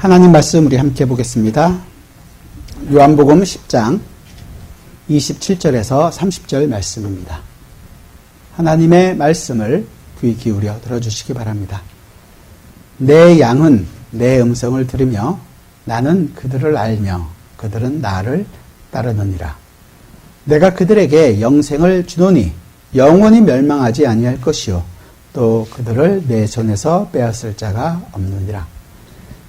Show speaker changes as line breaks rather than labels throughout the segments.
하나님 말씀 우리 함께 보겠습니다. 요한복음 10장 27절에서 30절 말씀입니다. 하나님의 말씀을 귀 기울여 들어주시기 바랍니다. 내 양은 내 음성을 들으며 나는 그들을 알며 그들은 나를 따르느니라. 내가 그들에게 영생을 주노니 영원히 멸망하지 아니할 것이요 또 그들을 내 손에서 빼앗을 자가 없느니라.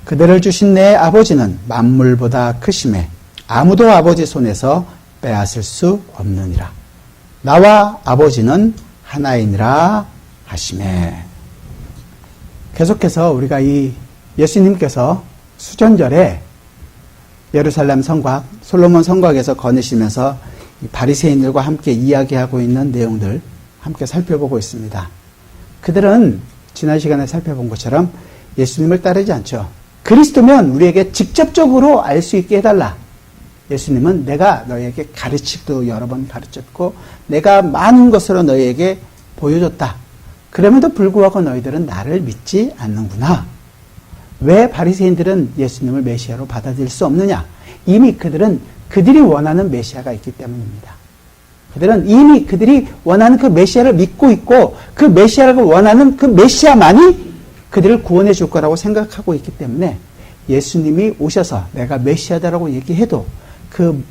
그들을 주신 내 아버지는 만물보다 크심에 아무도 아버지 손에서 빼앗을 수 없느니라. 나와 아버지는 하나이니라 하시매. 계속해서 우리가 이 예수님께서 수전절에 예루살렘 성곽, 솔로몬 성곽에서 거느시면서 바리새인들과 함께 이야기하고 있는 내용들 함께 살펴보고 있습니다. 그들은 지난 시간에 살펴본 것처럼 예수님을 따르지 않죠. 그리스도면 우리에게 직접적으로 알 수 있게 해달라. 예수님은 내가 너희에게 가르치기도 여러 번 가르쳤고 내가 많은 것으로 너희에게 보여줬다. 그럼에도 불구하고 너희들은 나를 믿지 않는구나. 왜 바리새인들은 예수님을 메시아로 받아들일 수 없느냐? 이미 그들이 원하는 메시아가 있기 때문입니다. 그들은 이미 그들이 원하는 그 메시아를 믿고 있고 그 메시아를 원하는 그 메시아만이 그들을 구원해 줄 거라고 생각하고 있기 때문에 예수님이 오셔서 내가 메시아다라고 얘기해도 그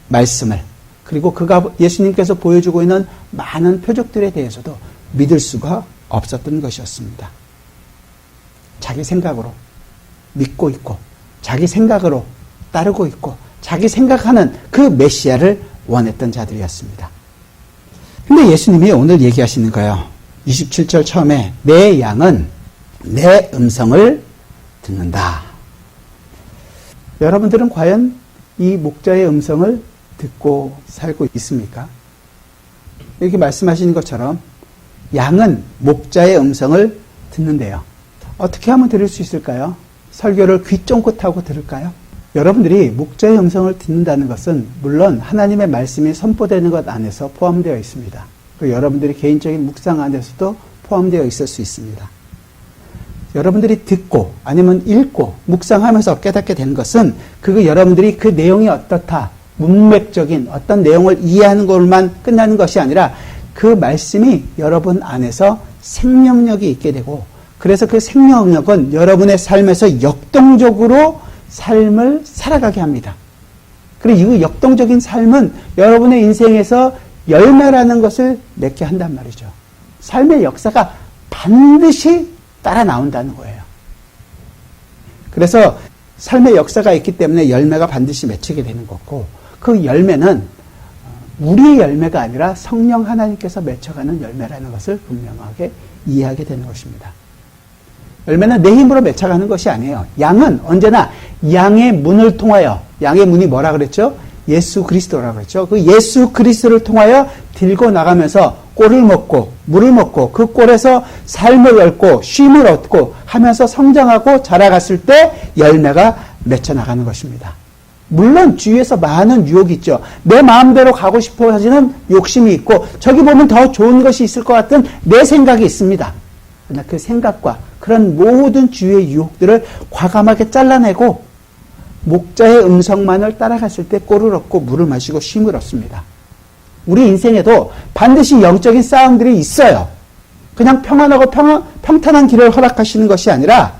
말씀을 그리고 예수님께서 보여주고 있는 많은 표적들에 대해서도 믿을 수가 없었던 것이었습니다. 자기 생각으로 믿고 있고 자기 생각으로 따르고 있고 자기 생각하는 그 메시아를 원했던 자들이었습니다. 근데 예수님이 오늘 얘기하시는 거예요. 27절 처음에 내 양은 내 음성을 듣는다. 여러분들은 과연 이 목자의 음성을 듣고 살고 있습니까? 이렇게 말씀하시는 것처럼 양은 목자의 음성을 듣는데요. 어떻게 하면 들을 수 있을까요? 설교를 귀 쫑긋 하고 들을까요? 여러분들이 목자의 음성을 듣는다는 것은 물론 하나님의 말씀이 선포되는 것 안에서 포함되어 있습니다. 그리고 여러분들이 개인적인 묵상 안에서도 포함되어 있을 수 있습니다. 여러분들이 듣고 아니면 읽고 묵상하면서 깨닫게 되는 것은 여러분들이 그 내용이 어떻다, 문맥적인 어떤 내용을 이해하는 것만 끝나는 것이 아니라 그 말씀이 여러분 안에서 생명력이 있게 되고 그래서 그 생명력은 여러분의 삶에서 역동적으로 삶을 살아가게 합니다. 그리고 이 역동적인 삶은 여러분의 인생에서 열매라는 것을 맺게 한단 말이죠. 삶의 역사가 반드시 따라 나온다는 거예요. 그래서 삶의 역사가 있기 때문에 열매가 반드시 맺히게 되는 거고 그 열매는 우리의 열매가 아니라 성령 하나님께서 맺혀가는 열매라는 것을 분명하게 이해하게 되는 것입니다. 열매는 내 힘으로 맺혀가는 것이 아니에요. 양은 언제나 양의 문을 통하여, 양의 문이 뭐라 그랬죠? 예수 그리스도라고 그랬죠. 그 예수 그리스도를 통하여 들고 나가면서 꼴을 먹고 물을 먹고 그 꼴에서 삶을 얻고 쉼을 얻고 하면서 성장하고 자라갔을 때 열매가 맺혀 나가는 것입니다. 물론 주위에서 많은 유혹이 있죠. 내 마음대로 가고 싶어 하지는 욕심이 있고 저기 보면 더 좋은 것이 있을 것 같은 내 생각이 있습니다. 그러나 그 생각과 그런 모든 주위의 유혹들을 과감하게 잘라내고 목자의 음성만을 따라갔을 때 꼴을 얻고 물을 마시고 쉼을 얻습니다. 우리 인생에도 반드시 영적인 싸움들이 있어요. 그냥 평안하고 평탄한 길을 허락하시는 것이 아니라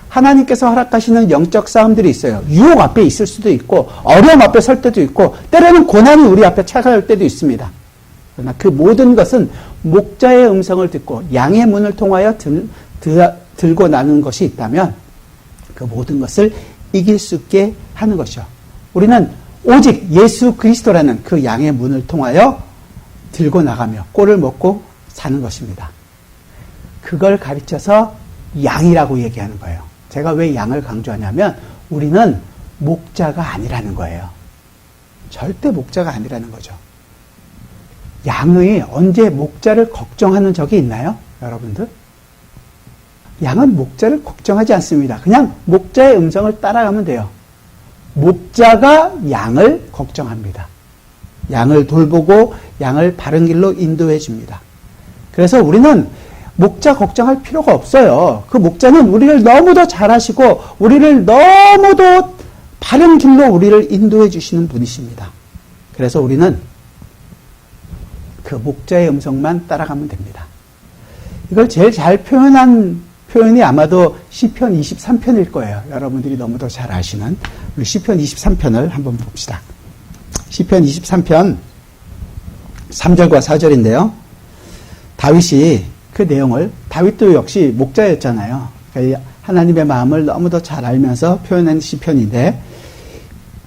하나님께서 허락하시는 영적 싸움들이 있어요. 유혹 앞에 있을 수도 있고 어려움 앞에 설 때도 있고 때로는 고난이 우리 앞에 찾아올 때도 있습니다. 그러나 그 모든 것은 목자의 음성을 듣고 양의 문을 통하여 들고 나는 것이 있다면 그 모든 것을 이길 수 있게 하는 것이죠. 우리는 오직 예수 그리스도라는 그 양의 문을 통하여 들고 나가며 꼴을 먹고 사는 것입니다. 그걸 가르쳐서 양이라고 얘기하는 거예요. 제가 왜 양을 강조하냐면 우리는 목자가 아니라는 거예요. 절대 목자가 아니라는 거죠. 양이 언제 목자를 걱정하는 적이 있나요? 여러분들? 양은 목자를 걱정하지 않습니다. 그냥 목자의 음성을 따라가면 돼요. 목자가 양을 걱정합니다. 양을 돌보고 양을 바른 길로 인도해 줍니다. 그래서 우리는 목자 걱정할 필요가 없어요. 그 목자는 우리를 너무도 잘하시고 우리를 너무도 바른 길로 우리를 인도해 주시는 분이십니다. 그래서 우리는 그 목자의 음성만 따라가면 됩니다. 이걸 제일 잘 표현한 표현이 아마도 시편 23편일 거예요. 여러분들이 너무도 잘 아시는 우리 시편 23편을 한번 봅시다. 시편 23편 3절과 4절인데요. 다윗이 그 내용을, 다윗도 역시 목자였잖아요. 그러니까 하나님의 마음을 너무도 잘 알면서 표현한 시편인데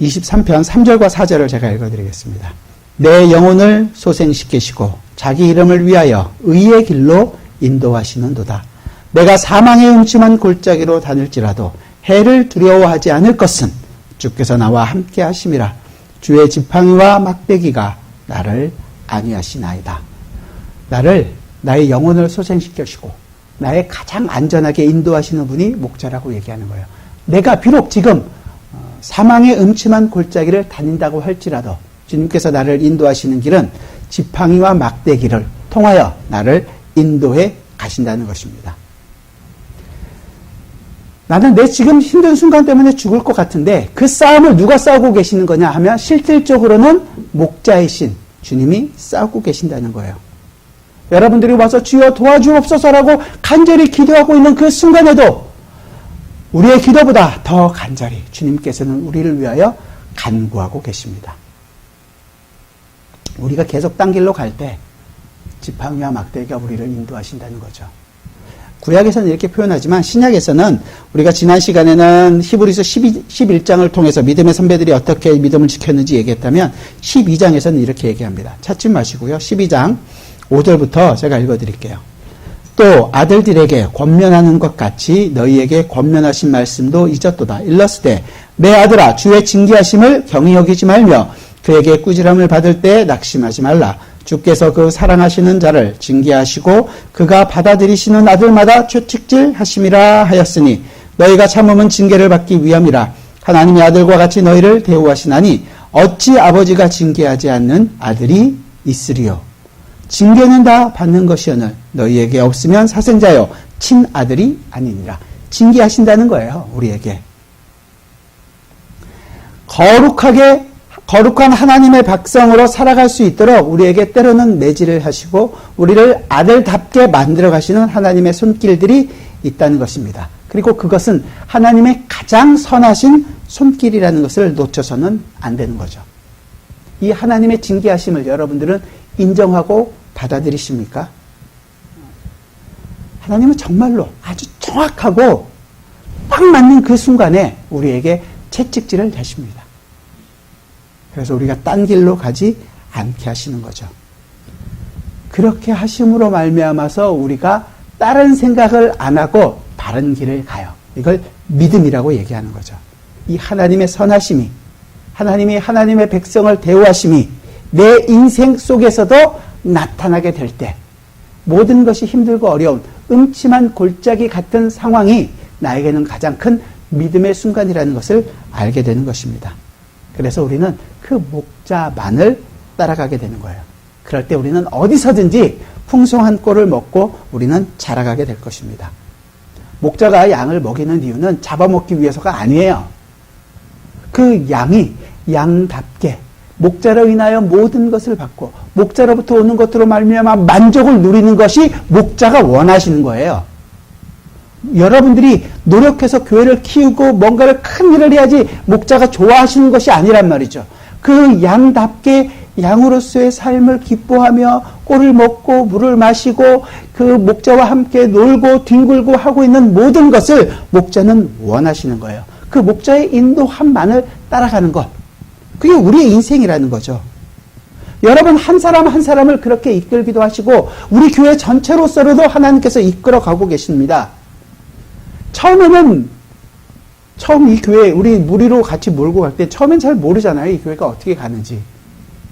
23편 3절과 4절을 제가 읽어드리겠습니다. 내 영혼을 소생시키시고 자기 이름을 위하여 의의 길로 인도하시는도다. 내가 사망의 음침한 골짜기로 다닐지라도 해를 두려워하지 않을 것은 주께서 나와 함께 하심이라. 주의 지팡이와 막대기가 나를 안위하시나이다. 나의 영혼을 소생시켜주시고 나의 가장 안전하게 인도하시는 분이 목자라고 얘기하는 거예요. 내가 비록 지금 사망의 음침한 골짜기를 다닌다고 할지라도 주님께서 나를 인도하시는 길은 지팡이와 막대기를 통하여 나를 인도해 가신다는 것입니다. 나는 내 지금 힘든 순간 때문에 죽을 것 같은데 그 싸움을 누가 싸우고 계시는 거냐 하면 실질적으로는 목자이신 주님이 싸우고 계신다는 거예요. 여러분들이 와서 주여 도와주옵소서라고 간절히 기도하고 있는 그 순간에도 우리의 기도보다 더 간절히 주님께서는 우리를 위하여 간구하고 계십니다. 우리가 계속 딴 길로 갈 때 지팡이와 막대기가 우리를 인도하신다는 거죠. 구약에서는 이렇게 표현하지만 신약에서는 우리가 지난 시간에는 히브리서 11장을 통해서 믿음의 선배들이 어떻게 믿음을 지켰는지 얘기했다면 12장에서는 이렇게 얘기합니다. 찾지 마시고요. 12장 5절부터 제가 읽어드릴게요. 또 아들들에게 권면하는 것 같이 너희에게 권면하신 말씀도 잊었도다. 일러스되 내 아들아 주의 징계하심을 경히 여기지 말며 그에게 꾸지람을 받을 때 낙심하지 말라. 주께서 그 사랑하시는 자를 징계하시고 그가 받아들이시는 아들마다 채찍질 하심이라 하였으니 너희가 참음은 징계를 받기 위함이라. 하나님의 아들과 같이 너희를 대우하시나니 어찌 아버지가 징계하지 않는 아들이 있으리요. 징계는 다 받는 것이오늘 너희에게 없으면 사생자요 친아들이 아니니라. 징계하신다는 거예요. 우리에게. 거룩한 하나님의 백성으로 살아갈 수 있도록 우리에게 때로는 매질을 하시고 우리를 아들답게 만들어 가시는 하나님의 손길들이 있다는 것입니다. 그리고 그것은 하나님의 가장 선하신 손길이라는 것을 놓쳐서는 안 되는 거죠. 이 하나님의 징계하심을 여러분들은 인정하고 받아들이십니까? 하나님은 정말로 아주 정확하고 딱 맞는 그 순간에 우리에게 채찍질을 하십니다. 그래서 우리가 딴 길로 가지 않게 하시는 거죠. 그렇게 하심으로 말미암아서 우리가 다른 생각을 안 하고 바른 길을 가요. 이걸 믿음이라고 얘기하는 거죠. 이 하나님의 선하심이, 하나님의 백성을 대우하심이 내 인생 속에서도 나타나게 될 때 모든 것이 힘들고 어려운 음침한 골짜기 같은 상황이 나에게는 가장 큰 믿음의 순간이라는 것을 알게 되는 것입니다. 그래서 우리는 그 목자만을 따라가게 되는 거예요. 그럴 때 우리는 어디서든지 풍성한 꼴을 먹고 우리는 자라가게 될 것입니다. 목자가 양을 먹이는 이유는 잡아먹기 위해서가 아니에요. 그 양이 양답게 목자로 인하여 모든 것을 받고 목자로부터 오는 것으로 말미암아 만족을 누리는 것이 목자가 원하시는 거예요. 여러분들이 노력해서 교회를 키우고 뭔가를 큰 일을 해야지 목자가 좋아하시는 것이 아니란 말이죠. 그 양답게 양으로서의 삶을 기뻐하며 꼴을 먹고 물을 마시고 그 목자와 함께 놀고 뒹굴고 하고 있는 모든 것을 목자는 원하시는 거예요. 그 목자의 인도함만을 따라가는 것. 그게 우리의 인생이라는 거죠. 여러분 한 사람 한 사람을 그렇게 이끌기도 하시고 우리 교회 전체로서도 하나님께서 이끌어가고 계십니다. 처음 이 교회 우리 무리로 같이 몰고 갈 때 처음엔 잘 모르잖아요. 이 교회가 어떻게 가는지.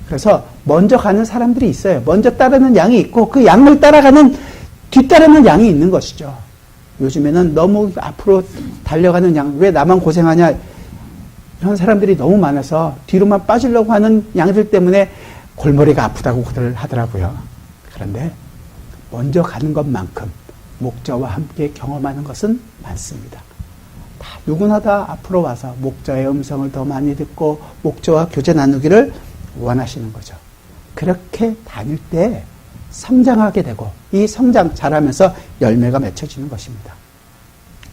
그래서 먼저 가는 사람들이 있어요. 먼저 따르는 양이 있고 그 양을 뒤따르는 양이 있는 것이죠. 요즘에는 너무 앞으로 달려가는 양, 왜 나만 고생하냐 이런 사람들이 너무 많아서 뒤로만 빠지려고 하는 양들 때문에 골머리가 아프다고 그들 하더라고요. 그런데 먼저 가는 것만큼 목자와 함께 경험하는 것은 많습니다. 다 누구나 다 앞으로 와서 목자의 음성을 더 많이 듣고 목자와 교제 나누기를 원하시는 거죠. 그렇게 다닐 때 성장하게 되고 이 성장 자라면서 열매가 맺혀지는 것입니다.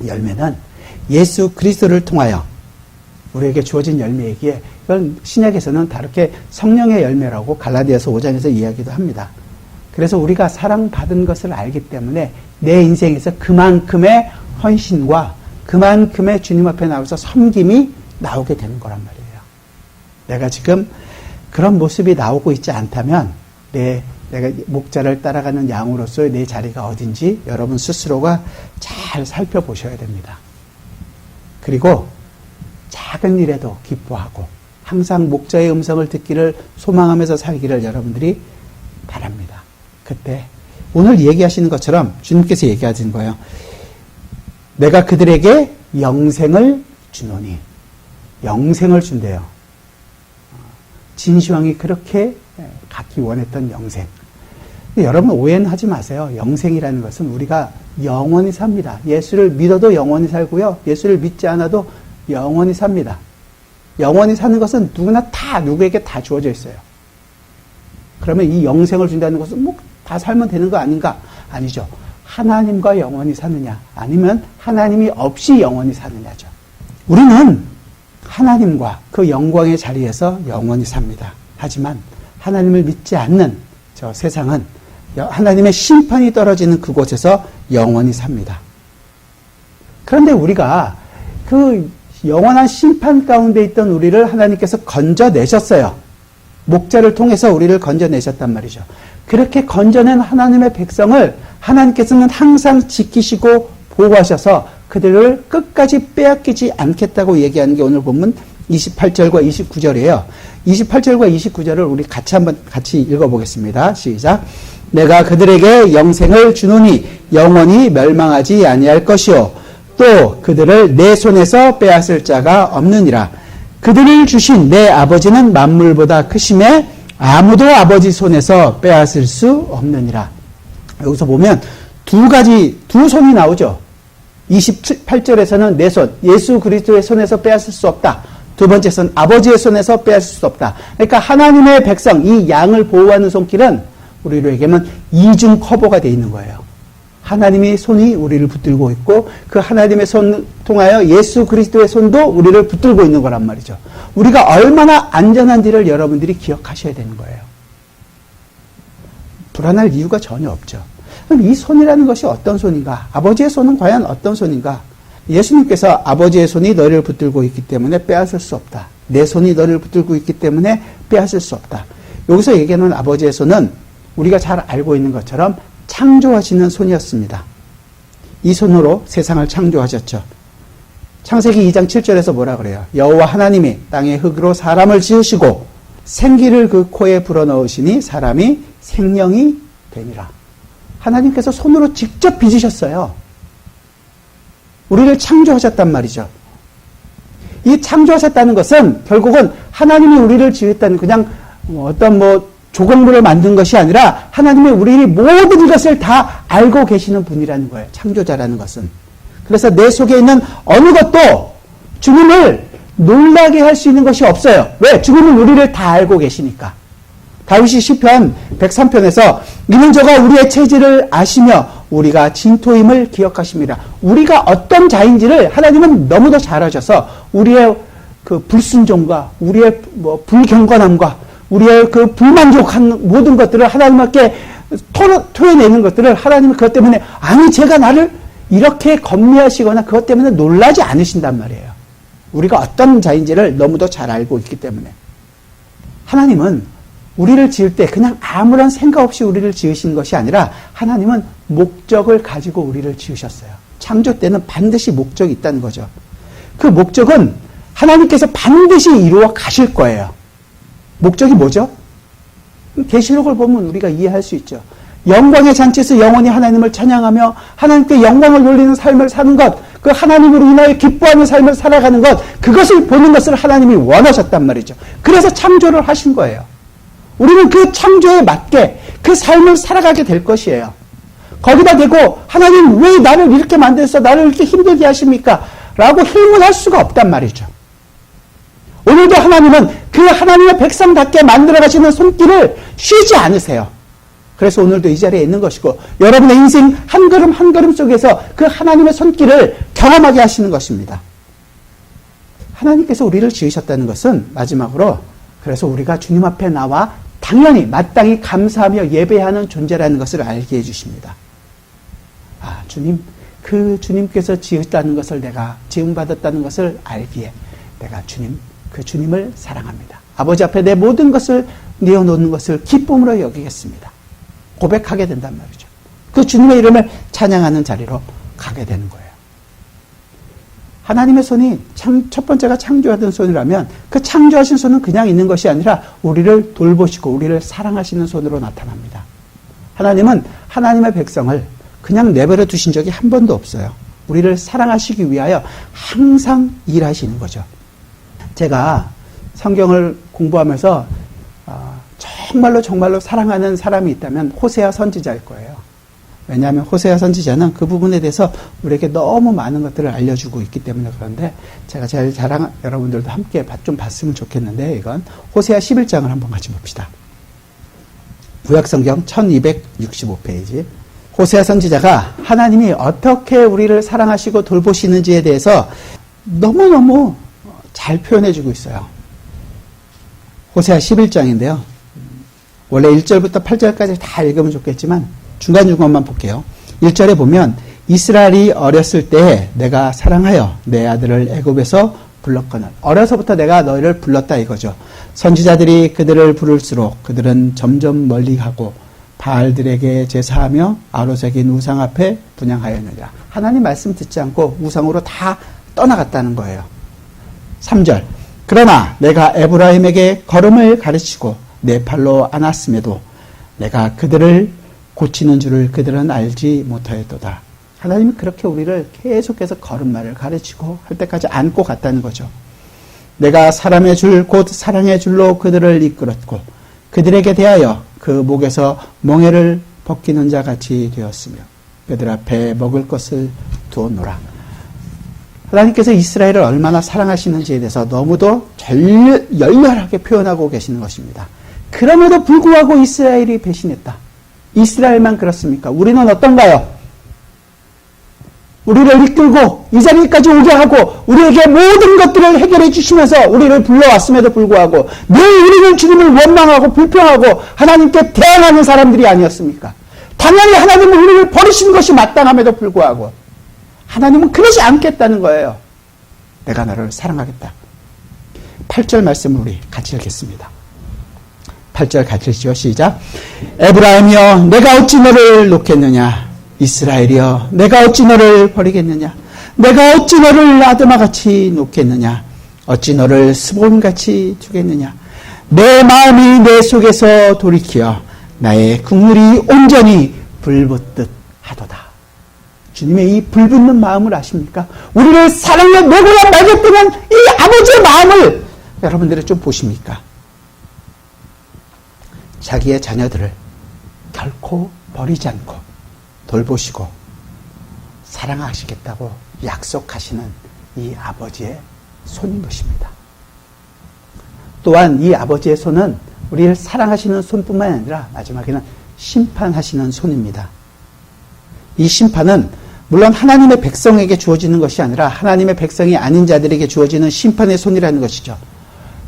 열매는 예수 그리스도를 통하여 우리에게 주어진 열매이기에 이건 신약에서는 다르게 성령의 열매라고 갈라디아서 5장에서 이야기도 합니다. 그래서 우리가 사랑받은 것을 알기 때문에 내 인생에서 그만큼의 헌신과 그만큼의 주님 앞에 나와서 섬김이 나오게 되는 거란 말이에요. 내가 지금 그런 모습이 나오고 있지 않다면 내가 목자를 따라가는 양으로서의 내 자리가 어딘지 여러분 스스로가 잘 살펴보셔야 됩니다. 그리고 작은 일에도 기뻐하고 항상 목자의 음성을 듣기를 소망하면서 살기를 여러분들이 바랍니다. 그때 오늘 얘기하시는 것처럼 주님께서 얘기하신 거예요. 내가 그들에게 영생을 주노니. 영생을 준대요. 진시황이 그렇게 갖기 원했던 영생. 여러분 오해는 하지 마세요. 영생이라는 것은 우리가 영원히 삽니다. 예수를 믿어도 영원히 살고요. 예수를 믿지 않아도 영원히 삽니다. 영원히 사는 것은 누구나 다 누구에게 다 주어져 있어요. 그러면 이 영생을 준다는 것은 뭐 다 살면 되는 거 아닌가? 아니죠. 하나님과 영원히 사느냐 아니면 하나님이 없이 영원히 사느냐죠. 우리는 하나님과 그 영광의 자리에서 영원히 삽니다. 하지만 하나님을 믿지 않는 저 세상은 하나님의 심판이 떨어지는 그곳에서 영원히 삽니다. 그런데 우리가 그 영원한 심판 가운데 있던 우리를 하나님께서 건져내셨어요. 목자를 통해서 우리를 건져내셨단 말이죠. 그렇게 건져낸 하나님의 백성을 하나님께서는 항상 지키시고 보호하셔서 그들을 끝까지 빼앗기지 않겠다고 얘기하는 게 오늘 본문 28절과 29절이에요. 28절과 29절을 우리 같이 읽어보겠습니다. 시작. 내가 그들에게 영생을 주노니 영원히 멸망하지 아니할 것이요 또 그들을 내 손에서 빼앗을 자가 없느니라. 그들을 주신 내 아버지는 만물보다 크심에 아무도 아버지 손에서 빼앗을 수 없느니라. 여기서 보면 두 손이 나오죠. 28절에서는 내 손, 예수 그리스도의 손에서 빼앗을 수 없다. 두 번째 손, 아버지의 손에서 빼앗을 수 없다. 그러니까 하나님의 백성, 이 양을 보호하는 손길은 우리에게는 이중 커버가 되어 있는 거예요. 하나님의 손이 우리를 붙들고 있고 그 하나님의 손을 통하여 예수 그리스도의 손도 우리를 붙들고 있는 거란 말이죠. 우리가 얼마나 안전한지를 여러분들이 기억하셔야 되는 거예요. 불안할 이유가 전혀 없죠. 그럼 이 손이라는 것이 어떤 손인가? 아버지의 손은 과연 어떤 손인가? 예수님께서 아버지의 손이 너를 붙들고 있기 때문에 빼앗을 수 없다. 내 손이 너를 붙들고 있기 때문에 빼앗을 수 없다. 여기서 얘기하는 아버지의 손은 우리가 잘 알고 있는 것처럼 창조하시는 손이었습니다. 이 손으로 세상을 창조하셨죠. 창세기 2장 7절에서 뭐라 그래요? 여호와 하나님이 땅의 흙으로 사람을 지으시고 생기를 그 코에 불어넣으시니 사람이 생명이 되니라. 하나님께서 손으로 직접 빚으셨어요. 우리를 창조하셨단 말이죠. 이 창조하셨다는 것은 결국은 하나님이 우리를 지었다는 그냥 어떤 조각물을 만든 것이 아니라 하나님이 우리 모든 것을 다 알고 계시는 분이라는 거예요. 창조자라는 것은. 그래서 내 속에 있는 어느 것도 주님을 놀라게 할 수 있는 것이 없어요. 왜? 주님은 우리를 다 알고 계시니까. 다윗이 시편 103편에서 이는 저가 우리의 체질을 아시며 우리가 진토임을 기억하십니다. 우리가 어떤 자인지를 하나님은 너무도 잘 아셔서 우리의 그 불순종과 우리의 불경건함과 우리의 그 불만족한 모든 것들을 하나님께 토해내는 것들을 하나님은 그것 때문에 아니 제가 나를 이렇게 겁내하시거나 그것 때문에 놀라지 않으신단 말이에요. 우리가 어떤 자인지를 너무도 잘 알고 있기 때문에. 하나님은 우리를 지을 때 그냥 아무런 생각 없이 우리를 지으신 것이 아니라 하나님은 목적을 가지고 우리를 지으셨어요. 창조 때는 반드시 목적이 있다는 거죠. 그 목적은 하나님께서 반드시 이루어 가실 거예요. 목적이 뭐죠? 계시록을 보면 우리가 이해할 수 있죠. 영광의 잔치에서 영원히 하나님을 찬양하며 하나님께 영광을 돌리는 삶을 사는 것, 그 하나님으로 인하여 기뻐하는 삶을 살아가는 것, 그것을 보는 것을 하나님이 원하셨단 말이죠. 그래서 창조를 하신 거예요. 우리는 그 창조에 맞게 그 삶을 살아가게 될 것이에요. 거기다 대고 하나님 왜 나를 이렇게 만드셔서 나를 이렇게 힘들게 하십니까? 라고 힐문할 수가 없단 말이죠. 오늘도 하나님은 그 하나님의 백성답게 만들어가시는 손길을 쉬지 않으세요. 그래서 오늘도 이 자리에 있는 것이고 여러분의 인생 한 걸음 한 걸음 속에서 그 하나님의 손길을 경험하게 하시는 것입니다. 하나님께서 우리를 지으셨다는 것은 마지막으로 그래서 우리가 주님 앞에 나와 당연히 마땅히 감사하며 예배하는 존재라는 것을 알게 해주십니다. 아, 주님, 그 주님께서 지으셨다는 것을 내가 지음받았다는 것을 알기에 내가 그 주님을 사랑합니다. 아버지 앞에 내 모든 것을 내어놓는 것을 기쁨으로 여기겠습니다. 고백하게 된단 말이죠. 그 주님의 이름을 찬양하는 자리로 가게 되는 거예요. 하나님의 손이 첫 번째가 창조하던 손이라면 그 창조하신 손은 그냥 있는 것이 아니라 우리를 돌보시고 우리를 사랑하시는 손으로 나타납니다. 하나님은 하나님의 백성을 그냥 내버려 두신 적이 한 번도 없어요. 우리를 사랑하시기 위하여 항상 일하시는 거죠. 제가 성경을 공부하면서 정말로 사랑하는 사람이 있다면 호세아 선지자일 거예요. 왜냐하면 호세아 선지자는 그 부분에 대해서 우리에게 너무 많은 것들을 알려주고 있기 때문에 그런데 제가 제일 여러분들도 함께 좀 봤으면 좋겠는데 이건 호세아 11장을 한번 같이 봅시다. 구약성경 1265페이지. 호세아 선지자가 하나님이 어떻게 우리를 사랑하시고 돌보시는지에 대해서 너무너무 잘 표현해주고 있어요. 호세아 11장인데요. 원래 1절부터 8절까지 다 읽으면 좋겠지만 중간중간만 볼게요. 1절에 보면 이스라엘이 어렸을 때 내가 사랑하여 내 아들을 애굽에서 불렀거늘. 어려서부터 내가 너희를 불렀다 이거죠. 선지자들이 그들을 부를수록 그들은 점점 멀리 가고 바알들에게 제사하며 아로새긴 우상 앞에 분향하였느니라. 하나님 말씀 듣지 않고 우상으로 다 떠나갔다는 거예요. 3절. 그러나 내가 에브라임에게 걸음을 가르치고 내 팔로 안았음에도 내가 그들을 고치는 줄을 그들은 알지 못하였도다. 하나님이 그렇게 우리를 계속해서 걸음마를 가르치고 할 때까지 안고 갔다는 거죠. 내가 사람의 줄 곧 사랑의 줄로 그들을 이끌었고 그들에게 대하여 그 목에서 멍에를 벗기는 자 같이 되었으며 그들 앞에 먹을 것을 두었노라. 하나님께서 이스라엘을 얼마나 사랑하시는지에 대해서 너무도 열렬하게 표현하고 계시는 것입니다. 그럼에도 불구하고 이스라엘이 배신했다. 이스라엘만 그렇습니까? 우리는 어떤가요? 우리를 이끌고 이 자리까지 오게 하고 우리에게 모든 것들을 해결해 주시면서 우리를 불러왔음에도 불구하고 늘 우리는 주님을 원망하고 불평하고 하나님께 대항하는 사람들이 아니었습니까? 당연히 하나님은 우리를 버리시는 것이 마땅함에도 불구하고 하나님은 그러지 않겠다는 거예요. 내가 너를 사랑하겠다. 8절 말씀을 우리 같이 읽겠습니다. 8절 같이 읽죠. 시작. 에브라임이여 내가 어찌 너를 놓겠느냐. 이스라엘이여 내가 어찌 너를 버리겠느냐. 내가 어찌 너를 아드마같이 놓겠느냐. 어찌 너를 스본같이 두겠느냐. 내 마음이 내 속에서 돌이키어 나의 국물이 온전히 불붙듯 하도다. 주님의 이 불붙는 마음을 아십니까? 우리를 사랑에 먹으려 말겠다는 이 아버지의 마음을 여러분들이 좀 보십니까? 자기의 자녀들을 결코 버리지 않고 돌보시고 사랑하시겠다고 약속하시는 이 아버지의 손인 것입니다. 또한 이 아버지의 손은 우리를 사랑하시는 손뿐만 아니라 마지막에는 심판하시는 손입니다. 이 심판은 물론 하나님의 백성에게 주어지는 것이 아니라 하나님의 백성이 아닌 자들에게 주어지는 심판의 손이라는 것이죠.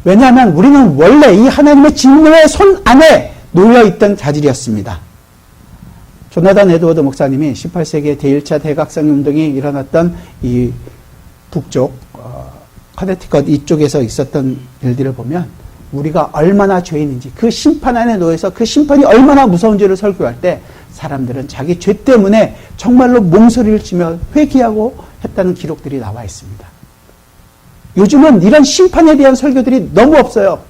왜냐하면 우리는 원래 이 하나님의 진노의 손 안에 놓여있던 자들이었습니다. 조나단 에드워드 목사님이 18세기의 제1차 대각성 운동이 일어났던 이 북쪽 커네티컷 이쪽에서 있었던 일들을 보면 우리가 얼마나 죄인인지 그 심판 안에 놓여서 그 심판이 얼마나 무서운지를 설교할 때 사람들은 자기 죄 때문에 정말로 몽소리를 치며 회개하고 했다는 기록들이 나와 있습니다. 요즘은 이런 심판에 대한 설교들이 너무 없어요.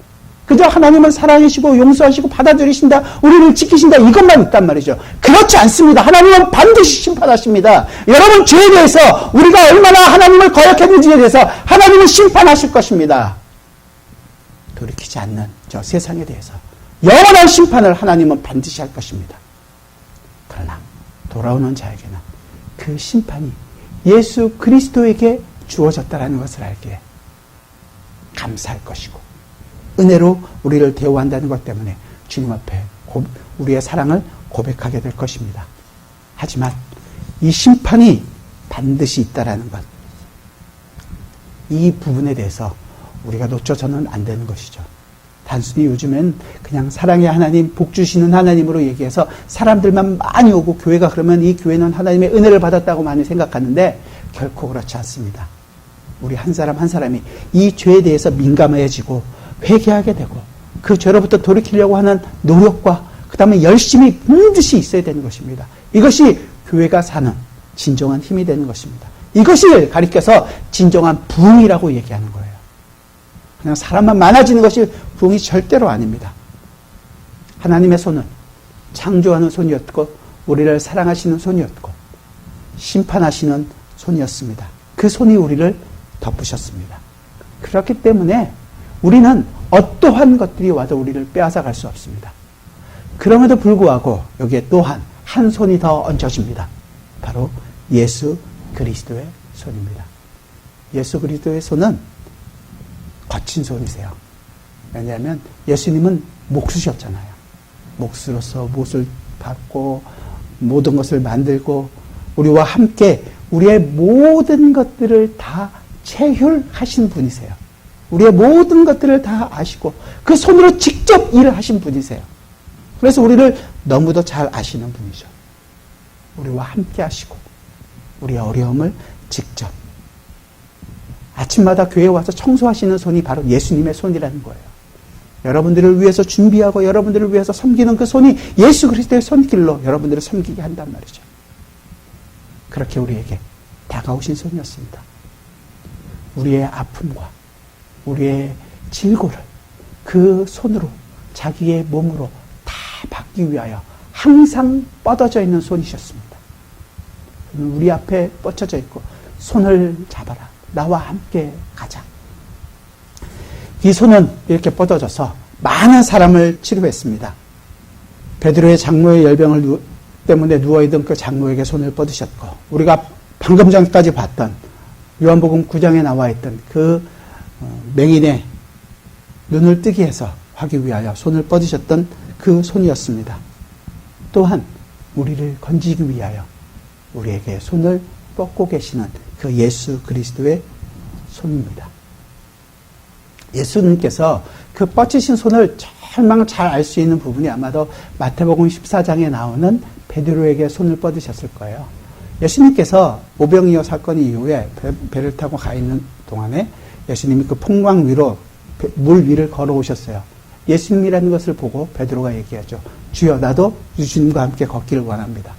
그저 하나님은 사랑하시고 용서하시고 받아들이신다, 우리를 지키신다 이것만 있단 말이죠. 그렇지 않습니다. 하나님은 반드시 심판하십니다. 여러분 죄에 대해서 우리가 얼마나 하나님을 거역했는지에 대해서 하나님은 심판하실 것입니다. 돌이키지 않는 저 세상에 대해서 영원한 심판을 하나님은 반드시 할 것입니다. 그러나 돌아오는 자에게는 그 심판이 예수 그리스도에게 주어졌다라는 것을 알기에 감사할 것이고, 은혜로 우리를 대우한다는 것 때문에 주님 앞에 우리의 사랑을 고백하게 될 것입니다. 하지만 이 심판이 반드시 있다라는 것, 이 부분에 대해서 우리가 놓쳐서는 안 되는 것이죠. 단순히 요즘엔 그냥 사랑의 하나님, 복 주시는 하나님으로 얘기해서 사람들만 많이 오고 교회가 그러면 이 교회는 하나님의 은혜를 받았다고 많이 생각하는데 결코 그렇지 않습니다. 우리 한 사람 한 사람이 이 죄에 대해서 민감해지고 회개하게 되고 그 죄로부터 돌이키려고 하는 노력과 그 다음에 열심히 반드시 있어야 되는 것입니다. 이것이 교회가 사는 진정한 힘이 되는 것입니다. 이것을 가리켜서 진정한 부흥이라고 얘기하는 거예요. 그냥 사람만 많아지는 것이 부흥이 절대로 아닙니다. 하나님의 손은 창조하는 손이었고 우리를 사랑하시는 손이었고 심판하시는 손이었습니다. 그 손이 우리를 덮으셨습니다. 그렇기 때문에 우리는 어떠한 것들이 와도 우리를 빼앗아 갈 수 없습니다. 그럼에도 불구하고 여기에 또한 한 손이 더 얹혀집니다. 바로 예수 그리스도의 손입니다. 예수 그리스도의 손은 거친 손이세요. 왜냐하면 예수님은 목수셨잖아요. 목수로서 못을 받고 모든 것을 만들고 우리와 함께 우리의 모든 것들을 다 체휼하신 분이세요. 우리의 모든 것들을 다 아시고 그 손으로 직접 일을 하신 분이세요. 그래서 우리를 너무도 잘 아시는 분이죠. 우리와 함께 하시고 우리의 어려움을 직접 아침마다 교회에 와서 청소하시는 손이 바로 예수님의 손이라는 거예요. 여러분들을 위해서 준비하고 여러분들을 위해서 섬기는 그 손이 예수 그리스도의 손길로 여러분들을 섬기게 한단 말이죠. 그렇게 우리에게 다가오신 손이었습니다. 우리의 아픔과 우리의 질고를 그 손으로 자기의 몸으로 다 받기 위하여 항상 뻗어져 있는 손이셨습니다. 우리 앞에 뻗쳐져 있고 손을 잡아라. 나와 함께 가자. 이 손은 이렇게 뻗어져서 많은 사람을 치료했습니다. 베드로의 장모의 열병을 때문에 누워있던 그 장모에게 손을 뻗으셨고 우리가 방금 전까지 봤던 요한복음 9장에 나와 있던 그 맹인의 눈을 뜨게 해서 하기 위하여 손을 뻗으셨던 그 손이었습니다. 또한 우리를 건지기 위하여 우리에게 손을 뻗고 계시는 그 예수 그리스도의 손입니다. 예수님께서 그 뻗치신 손을 절망 잘 알 수 있는 부분이 아마도 마태복음 14장에 나오는 베드로에게 손을 뻗으셨을 거예요. 예수님께서 오병이어 사건 이후에 배를 타고 가 있는 동안에 예수님이 그 폭망 위로 물 위를 걸어오셨어요. 예수님이라는 것을 보고 베드로가 얘기하죠. 주여 나도 주님과 함께 걷기를 원합니다.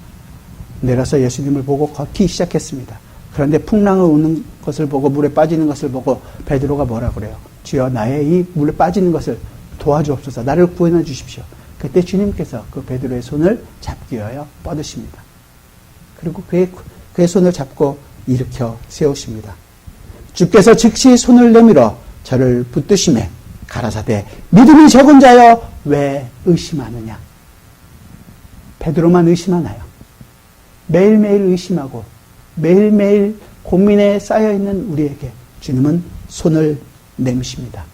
내려서 예수님을 보고 걷기 시작했습니다. 그런데 풍랑을 오는 것을 보고 물에 빠지는 것을 보고 베드로가 뭐라 그래요? 주여 나의 이 물에 빠지는 것을 도와주옵소서. 나를 구원해 주십시오. 그때 주님께서 그 베드로의 손을 잡기 위하여 뻗으십니다. 그리고 그의 손을 잡고 일으켜 세우십니다. 주께서 즉시 손을 내밀어 저를 붙드시매 가라사대 믿음이 적은 자여 왜 의심하느냐. 베드로만 의심하나요? 매일매일 의심하고 매일매일 고민에 쌓여있는 우리에게 주님은 손을 내미십니다.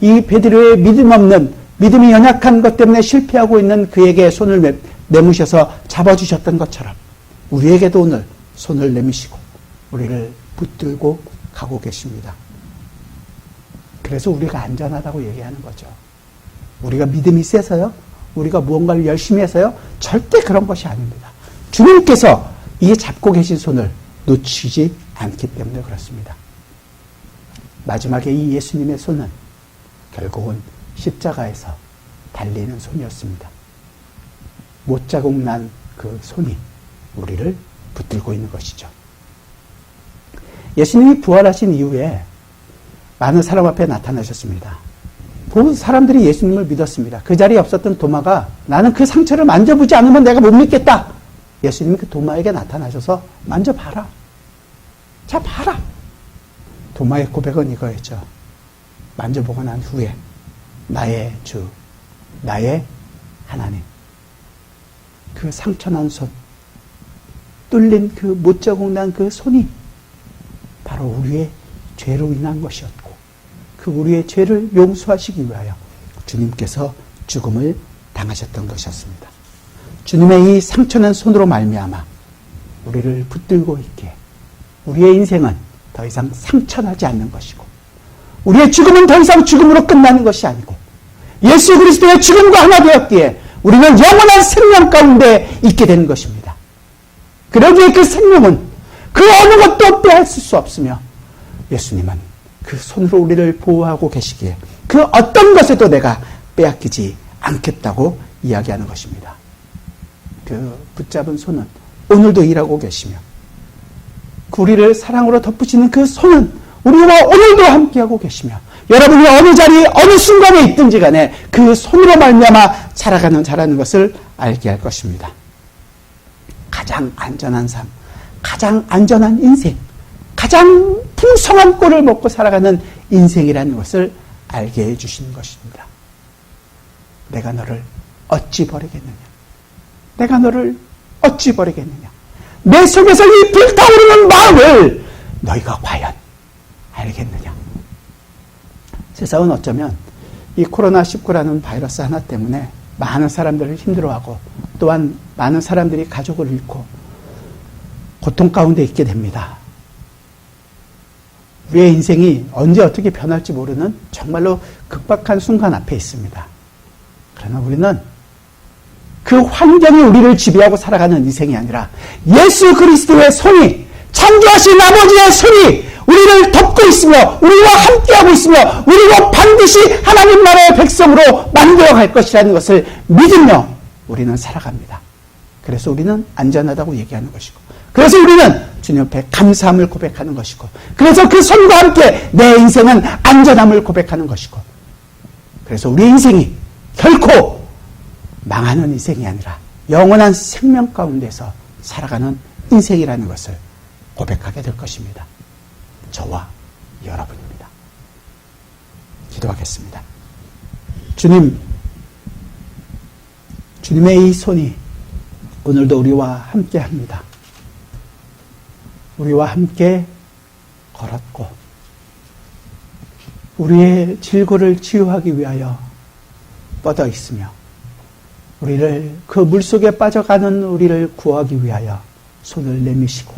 이 베드로의 믿음 없는, 믿음이 연약한 것 때문에 실패하고 있는 그에게 손을 내미셔서 잡아주셨던 것처럼 우리에게도 오늘 손을 내미시고 우리를 붙들고 가고 계십니다. 그래서 우리가 안전하다고 얘기하는 거죠. 우리가 믿음이 세서요? 우리가 무언가를 열심히 해서요? 절대 그런 것이 아닙니다. 주님께서 이 잡고 계신 손을 놓치지 않기 때문에 그렇습니다. 마지막에 이 예수님의 손은 결국은 십자가에서 달리는 손이었습니다. 못자국 난 그 손이 우리를 붙들고 있는 것이죠. 예수님이 부활하신 이후에 많은 사람 앞에 나타나셨습니다. 그 사람들이 예수님을 믿었습니다. 그 자리에 없었던 도마가 나는 그 상처를 만져보지 않으면 내가 못 믿겠다. 예수님이 그 도마에게 나타나셔서 만져봐라. 자, 봐라. 도마의 고백은 이거였죠. 만져보고 난 후에 나의 주, 나의 하나님. 그 상처난 손, 뚫린 그 못자국난 그 손이 바로 우리의 죄로 인한 것이었고, 그 우리의 죄를 용서하시기 위하여 주님께서 죽음을 당하셨던 것이었습니다. 주님의 이 상처난 손으로 말미암아 우리를 붙들고 있기에 우리의 인생은 더 이상 상처나지 않는 것이고, 우리의 죽음은 더 이상 죽음으로 끝나는 것이 아니고, 예수 그리스도의 죽음과 하나 되었기에 우리는 영원한 생명 가운데 있게 되는 것입니다. 그러기에 그 생명은 그 어느 것도 빼앗을 수 없으며, 예수님은 그 손으로 우리를 보호하고 계시기에 그 어떤 것에도 내가 빼앗기지 않겠다고 이야기하는 것입니다. 그 붙잡은 손은 오늘도 일하고 계시며, 우리를 사랑으로 덮으시는 그 손은 우리와 오늘도 함께하고 계시며, 여러분이 어느 자리 어느 순간에 있든지 간에 그 손으로 말미암아 살아가는 자라는 것을 알게 할 것입니다. 가장 안전한 삶, 가장 안전한 인생, 가장 풍성한 꼴을 먹고 살아가는 인생이라는 것을 알게 해주시는 것입니다. 내가 너를 어찌 버리겠느냐? 내가 너를 어찌 버리겠느냐? 내 속에서 이 불타오르는 마음을 너희가 과연 알겠느냐? 세상은 어쩌면 이 코로나19라는 바이러스 하나 때문에 많은 사람들을 힘들어하고, 또한 많은 사람들이 가족을 잃고 고통 가운데 있게 됩니다. 우리의 인생이 언제 어떻게 변할지 모르는 정말로 급박한 순간 앞에 있습니다. 그러나 우리는 그 환경이 우리를 지배하고 살아가는 인생이 아니라 예수 그리스도의 손이, 창조하신 아버지의 손이 우리를 덮고 있으며 우리와 함께하고 있으며 우리가 반드시 하나님 나라의 백성으로 만들어갈 것이라는 것을 믿으며 우리는 살아갑니다. 그래서 우리는 안전하다고 얘기하는 것이고, 그래서 우리는 주님 앞에 감사함을 고백하는 것이고, 그래서 그 손과 함께 내 인생은 안전함을 고백하는 것이고, 그래서 우리 인생이 결코 망하는 인생이 아니라 영원한 생명 가운데서 살아가는 인생이라는 것을 고백하게 될 것입니다. 저와 여러분입니다. 기도하겠습니다. 주님, 주님의 이 손이 오늘도 우리와 함께 합니다. 우리와 함께 걸었고, 우리의 질고를 치유하기 위하여 뻗어 있으며, 우리를 그 물속에 빠져가는 우리를 구하기 위하여 손을 내미시고,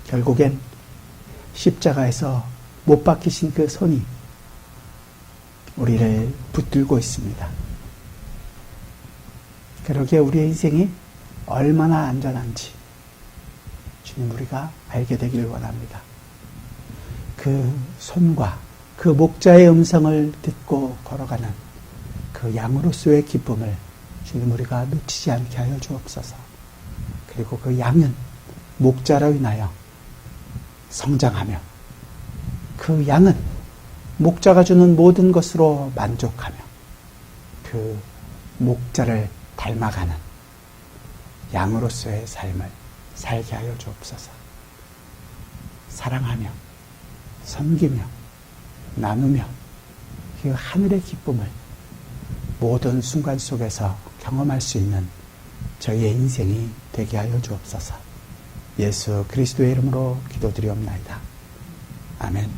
결국엔 십자가에서 못 박히신 그 손이 우리를 붙들고 있습니다. 그러기에 우리의 인생이 얼마나 안전한지 주님, 우리가 알게 되기를 원합니다. 그 손과 그 목자의 음성을 듣고 걸어가는 그 양으로서의 기쁨을 주님, 우리가 놓치지 않게 하여 주옵소서. 그리고 그 양은 목자로 인하여 성장하며, 그 양은 목자가 주는 모든 것으로 만족하며, 그 목자를 닮아가는 양으로서의 삶을 살게 하여 주옵소서. 사랑하며 섬기며 나누며 그 하늘의 기쁨을 모든 순간 속에서 경험할 수 있는 저희의 인생이 되게 하여 주옵소서. 예수 그리스도의 이름으로 기도드리옵나이다. 아멘.